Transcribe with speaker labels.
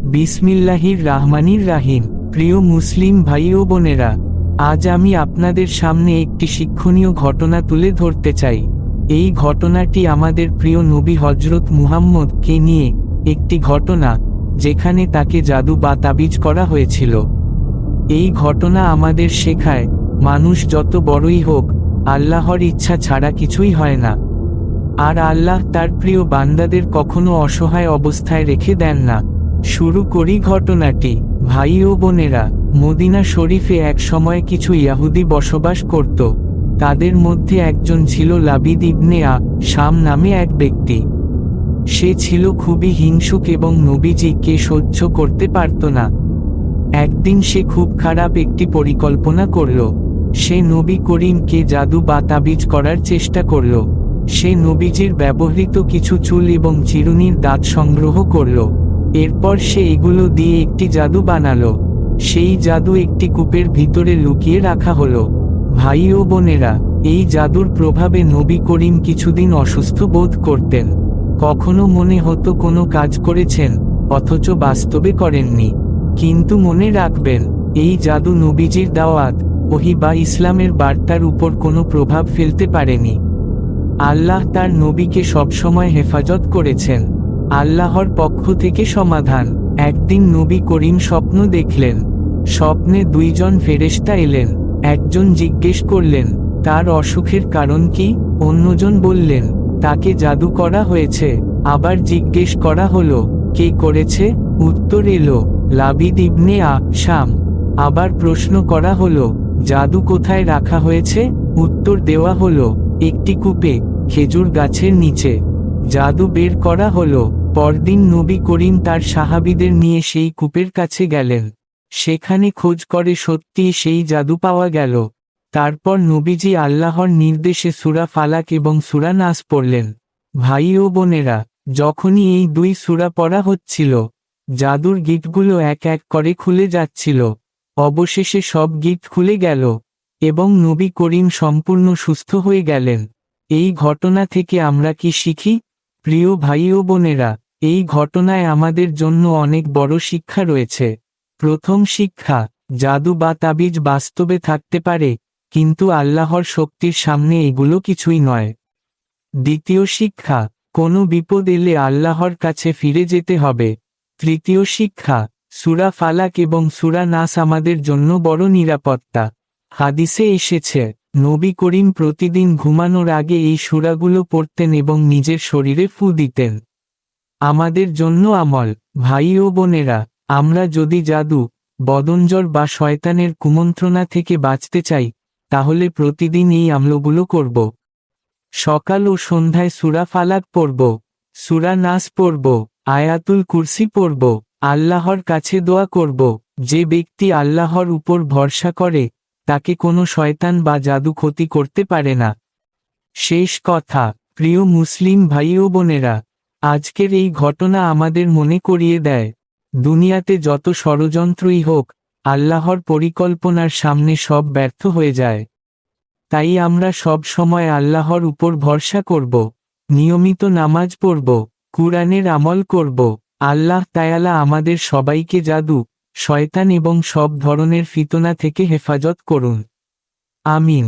Speaker 1: বিসমিল্লাহির রাহমানির রাহিম। প্রিয় মুসলিম ভাই ও বোনেরা, আজ আমি আপনাদের সামনে একটি শিক্ষণীয় ঘটনা তুলে ধরতে চাই। এই ঘটনাটি আমাদের প্রিয় নবী হযরত মুহাম্মদকে নিয়ে একটি ঘটনা, যেখানে তাকে জাদু বা তাবিজ করা হয়েছিল। এই ঘটনা আমাদের শেখায়, মানুষ যত বড়ই হোক, আল্লাহর ইচ্ছা ছাড়া কিছুই হয় না। আর আল্লাহ তার প্রিয় বান্দাদের কখনো অসহায় অবস্থায় রেখে দেন না। শুরু করি ঘটনাটি। ভাই ও বোনেরা, মদিনা শরীফে এক সময় কিছু ইয়াহুদি বসবাস করত। তাদের মধ্যে একজন ছিল লাবিদ ইবনে শাম নামে এক ব্যক্তি। সে ছিল খুবই হিংসুক এবং নবীজিকে সহ্য করতে পারত না। একদিন সে খুব খারাপ একটি পরিকল্পনা করল। সে নবী করিমকে জাদু বা তাবিজ করার চেষ্টা করল। সে নবীজির ব্যবহৃত কিছু চুল এবং চিরুনির দাঁত সংগ্রহ করল। এরপর সে এগুলো দিয়ে একটি জাদু বানালো। সেই জাদু একটি কূপের ভিতরে লুকিয়ে রাখা হলো। ভাই ও বোনেরা, এই জাদুর প্রভাবে নবী করিম কিছুদিন অসুস্থ বোধ করতেন। কখনো মনে হতো কোনো কাজ করেছেন, অথচ বাস্তবে করেননি। কিন্তু মনে রাখবেন, এই জাদু নবীজির দাওয়াত, ওহী বা ইসলামের বার্তার উপর কোনো প্রভাব ফেলতে পারেনি। আল্লাহ তার নবীকে সবসময় হেফাজত করেছেন। আল্লাহর পক্ষ থেকে সমাধান। একদিন নবী করিম স্বপ্ন দেখলেন। স্বপ্নে দুইজন ফেরেশতা এলেন। একজন জিজ্ঞেস করলেন, তার অসুখের কারণ কি? অন্যজন বললেন, তাকে জাদু করা হয়েছে। আবার জিজ্ঞেস করা হলো, কে করেছে? উত্তর এলো, লাবিদ ইবনে শাম। আবার প্রশ্ন করা হলো, জাদু কোথায় রাখা হয়েছে? উত্তর দেওয়া হলো, একটি কূপে, খেজুর গাছের নিচে। জাদু বের করা হলো। পরদিন নবী করিম তার সাহাবীদের নিয়ে সেই কূপের কাছে গেলেন। সেখানে খোঁজ করে সত্যিই সেই জাদু পাওয়া গেল। তারপর নবীজি আল্লাহর নির্দেশে সূরা ফালাক এবং সূরা নাস পড়লেন। ভাই ও বোনেরা, যখনই এই দুই সূরা পড়া হচ্ছিল, জাদুর গিঁটগুলো এক এক করে খুলে যাচ্ছিল। অবশেষে সব গিঁট খুলে গেল এবং নবী করিম সম্পূর্ণ সুস্থ হয়ে গেলেন। এই ঘটনা থেকে আমরা কি শিখি? প্রিয় ভাই ও বোনেরা, এই ঘটনায় আমাদের জন্য অনেক বড় শিক্ষা রয়েছে। প্রথম শিক্ষা, জাদু বা তাবিজ বাস্তবে থাকতে পারে, কিন্তু আল্লাহর শক্তির সামনে এগুলো কিছুই নয়। দ্বিতীয় শিক্ষা, কোনো বিপদ এলে আল্লাহর কাছে ফিরে যেতে হবে। তৃতীয় শিক্ষা, সূরা ফালাক এবং সূরা নাস আমাদের জন্য বড় নিরাপত্তা। হাদিসে এসেছে, নবী করিম প্রতিদিন ঘুমানোর আগে এই সূরাগুলো পড়তেন এবং নিজের শরীরে ফু দিতেন। আমাদের জন্য আমল। ভাই ও বোনেরা, আমরা যদি জাদু, বদনজর বা শয়তানের কুমন্ত্রণা থেকে বাঁচতে চাই, তাহলে প্রতিদিন এই আমলগুলো করব। সকাল ও সন্ধ্যায় সূরা ফালাক পড়ব, সূরা নাস পড়ব, আয়াতুল কুরসি পড়ব, আল্লাহর কাছে দোয়া করব। যে ব্যক্তি আল্লাহর উপর ভরসা করে, তাকে কোনো শয়তান বা জাদু ক্ষতি করতে পারে না। শেষ কথা, প্রিয় মুসলিম ভাই ও বোনেরা, আজকের এই ঘটনা আমাদের মনে করিয়ে দেয়, দুনিয়াতে যত ষড়যন্ত্রই হোক, আল্লাহর পরিকল্পনার সামনে সব ব্যর্থ হয়ে যায়। তাই আমরা সব সময় আল্লাহর উপর ভরসা করব, নিয়মিত নামাজ পড়ব, কুরআনের আমল করব। আল্লাহ তাআলা আমাদের সবাইকে জাদু, শয়তান এবং সব ধরনের ফিতনা থেকে হেফাজত করুন। আমিন।